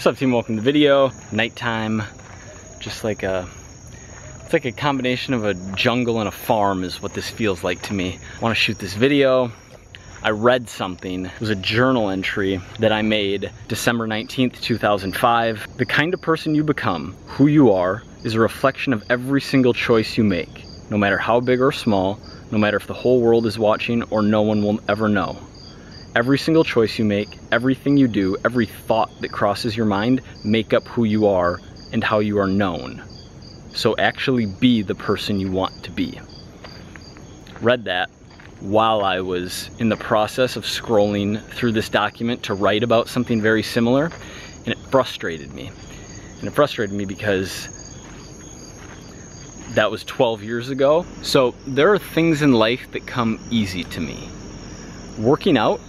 What's up, team? Welcome to the video. Nighttime, just like it's like a combination of a jungle and a farm is what this feels like to me. I want to shoot this video. I read something. It was a journal entry that I made December 19th, 2005. The kind of person you become, who you are, is a reflection of every single choice you make, no matter how big or small, no matter if the whole world is watching or no one will ever know. Every single choice you make, everything you do, every thought that crosses your mind make up who you are and how you are known. So actually be the person you want to be. Read that while I was in the process of scrolling through this document to write about something very similar, and it frustrated me. And it frustrated me because that was 12 years ago. So there are things in life that come easy to me. Working out,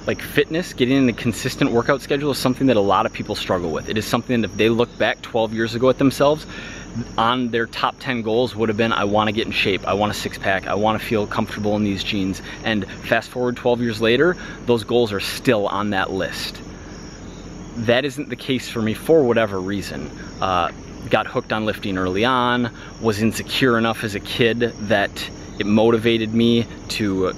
like fitness, getting in a consistent workout schedule is something that a lot of people struggle with. It is something that if they look back 12 years ago at themselves, on their top 10 goals would have been, I want to get in shape, I want a six-pack, I want to feel comfortable in these jeans. And fast forward 12 years later, those goals are still on that list. That isn't the case for me for whatever reason. Got hooked on lifting early on, was insecure enough as a kid that it motivated me to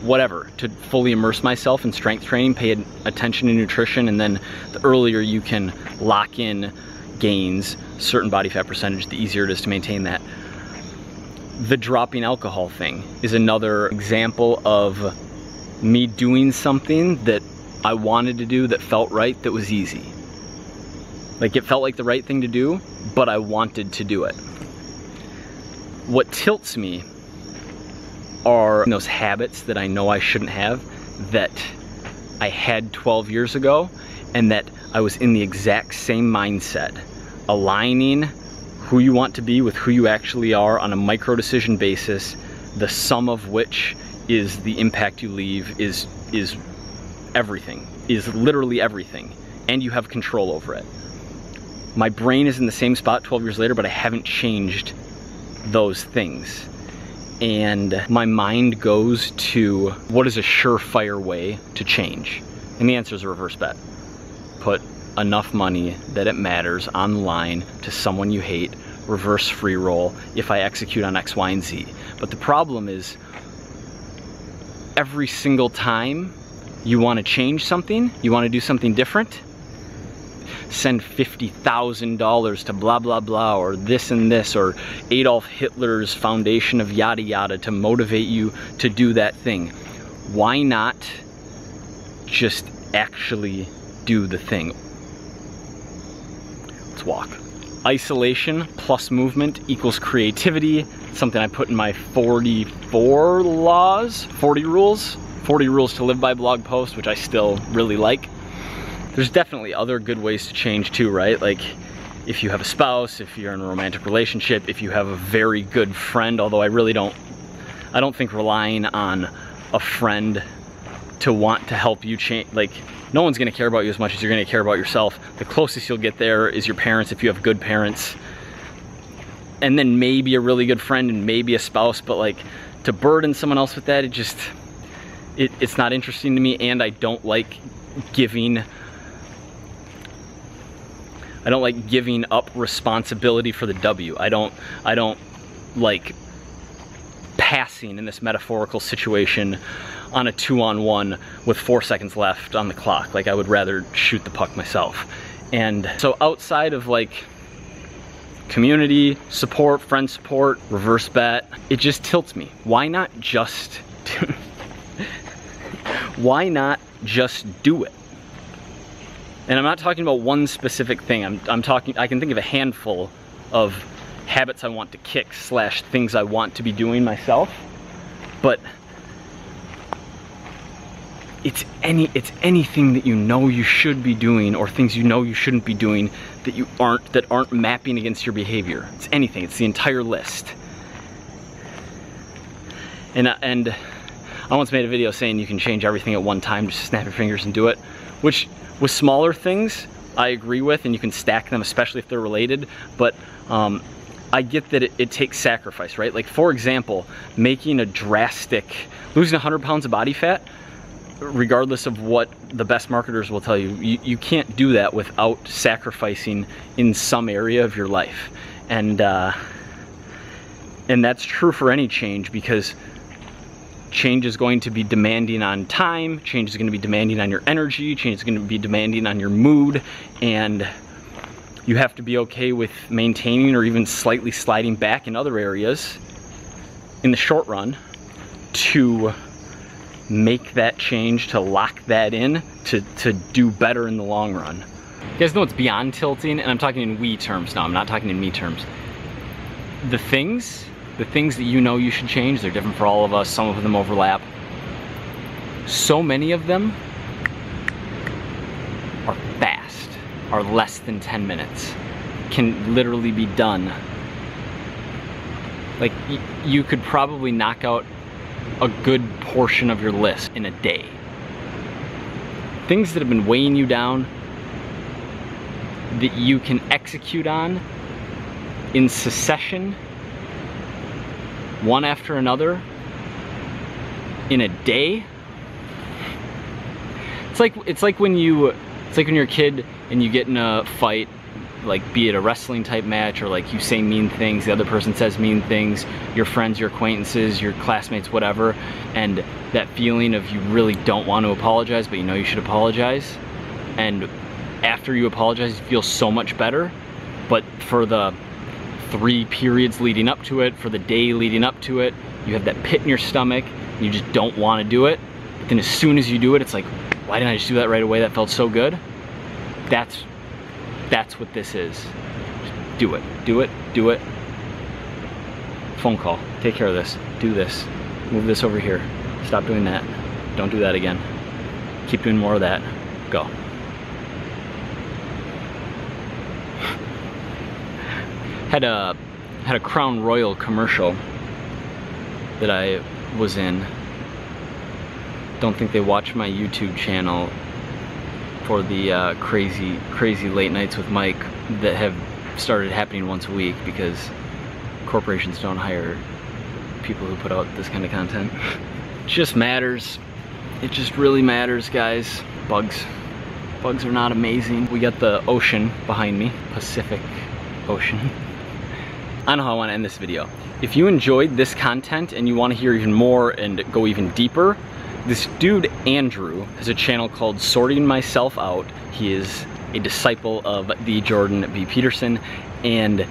whatever, to fully immerse myself in strength training, pay attention to nutrition, and then the earlier you can lock in gains, certain body fat percentage, the easier it is to maintain that. The dropping alcohol thing is another example of me doing something that I wanted to do that felt right, that was easy. Like it felt like the right thing to do, but I wanted to do it. What tilts me are those habits that I know I shouldn't have, that I had 12 years ago, and that I was in the exact same mindset. Aligning who you want to be with who you actually are on a micro decision basis, the sum of which is the impact you leave, is everything, is literally everything, and you have control over it. My brain is in the same spot 12 years later, but I haven't changed those things. And my mind goes to, what is a surefire way to change? And the answer is a reverse bet. Put enough money that it matters online to someone you hate, reverse free roll if I execute on X, Y, and Z. But the problem is, every single time you want to change something, you want to do something different, send $50,000 to blah blah blah, or this and this, or Adolf Hitler's foundation of yada yada to motivate you to do that thing. Why not just actually do the thing? Let's walk. Isolation plus movement equals creativity. Something I put in my 40 rules to live by blog post, which I still really like. There's definitely other good ways to change too, right? Like if you have a spouse, if you're in a romantic relationship, if you have a very good friend, although I don't think relying on a friend to want to help you change, like no one's gonna care about you as much as you're gonna care about yourself. The closest you'll get there is your parents if you have good parents, and then maybe a really good friend and maybe a spouse, but like to burden someone else with that, it's not interesting to me, and I don't like giving up responsibility for the W. I don't like passing in this metaphorical situation on a 2-on-1 with 4 seconds left on the clock. Like I would rather shoot the puck myself. And so outside of like community support, friend support, reverse bet, it just tilts me. Why not just do it? And I'm not talking about one specific thing. I'm talking, I can think of a handful of habits I want to kick / things I want to be doing myself. But it's anything that you know you should be doing, or things you know you shouldn't be doing that aren't mapping against your behavior. It's anything. It's the entire list. And I once made a video saying you can change everything at one time, just snap your fingers and do it, which with smaller things I agree with, and you can stack them, especially if they're related, but I get that it takes sacrifice, right? Like for example, losing 100 pounds of body fat, regardless of what the best marketers will tell you, you can't do that without sacrificing in some area of your life. And that's true for any change, because change is going to be demanding on time, change is going to be demanding on your energy, change is going to be demanding on your mood, and you have to be okay with maintaining or even slightly sliding back in other areas in the short run to make that change, to lock that in, to do better in the long run. You guys know what's beyond tilting? And I'm talking in we terms now, I'm not talking in me terms. The things that you know you should change, they're different for all of us, some of them overlap. So many of them are fast, are less than 10 minutes, can literally be done. Like, you could probably knock out a good portion of your list in a day. Things that have been weighing you down that you can execute on in succession, one after another, in a day. It's like when you're a kid and you get in a fight, like be it a wrestling type match, or like you say mean things, the other person says mean things, your friends, your acquaintances, your classmates, whatever, and that feeling of you really don't want to apologize, but you know you should apologize, and after you apologize you feel so much better, but for the 3 periods leading up to it, for the day leading up to it, you have that pit in your stomach, and you just don't want to do it, but then as soon as you do it, it's like, why didn't I just do that right away? That felt so good. That's what this is. Just do it, do it, do it. Phone call, take care of this, do this, move this over here, stop doing that, don't do that again, keep doing more of that, go. Had a Crown Royal commercial that I was in. Don't think they watch my YouTube channel for the crazy late nights with Mike that have started happening once a week, because corporations don't hire people who put out this kind of content. It just matters. It just really matters, guys. Bugs are not amazing. We got the ocean behind me, Pacific Ocean. I know how I want to end this video. If you enjoyed this content and you want to hear even more and go even deeper, this dude, Andrew, has a channel called Sorting Myself Out. He is a disciple of the Jordan B. Peterson, and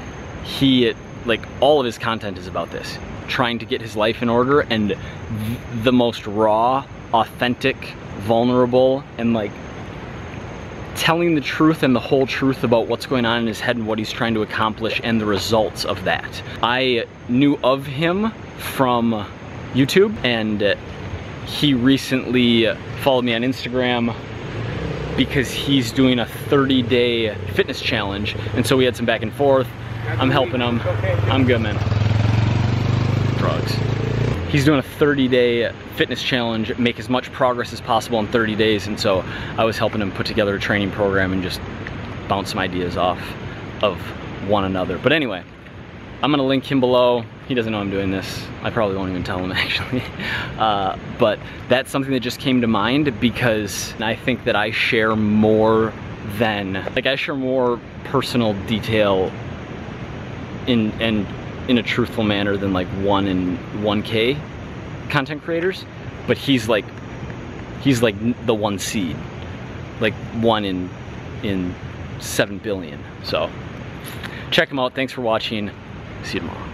he, like, all of his content is about this. Trying to get his life in order, and the most raw, authentic, vulnerable, and like telling the truth and the whole truth about what's going on in his head and what he's trying to accomplish and the results of that. I knew of him from YouTube, and he recently followed me on Instagram because he's doing a 30-day fitness challenge, and so we had some back and forth. I'm helping him. I'm good, man. Drugs. He's doing a 30-day fitness challenge, make as much progress as possible in 30 days, and so I was helping him put together a training program and just bounce some ideas off of one another. But anyway, I'm gonna link him below. He doesn't know I'm doing this. I probably won't even tell him, actually. But that's something that just came to mind, because I think that I share more than, like, I share more personal detail in a truthful manner than like 1K content creators. But he's like the 1 seed, like 1 in 7 billion. So check him out. Thanks for watching. See you tomorrow.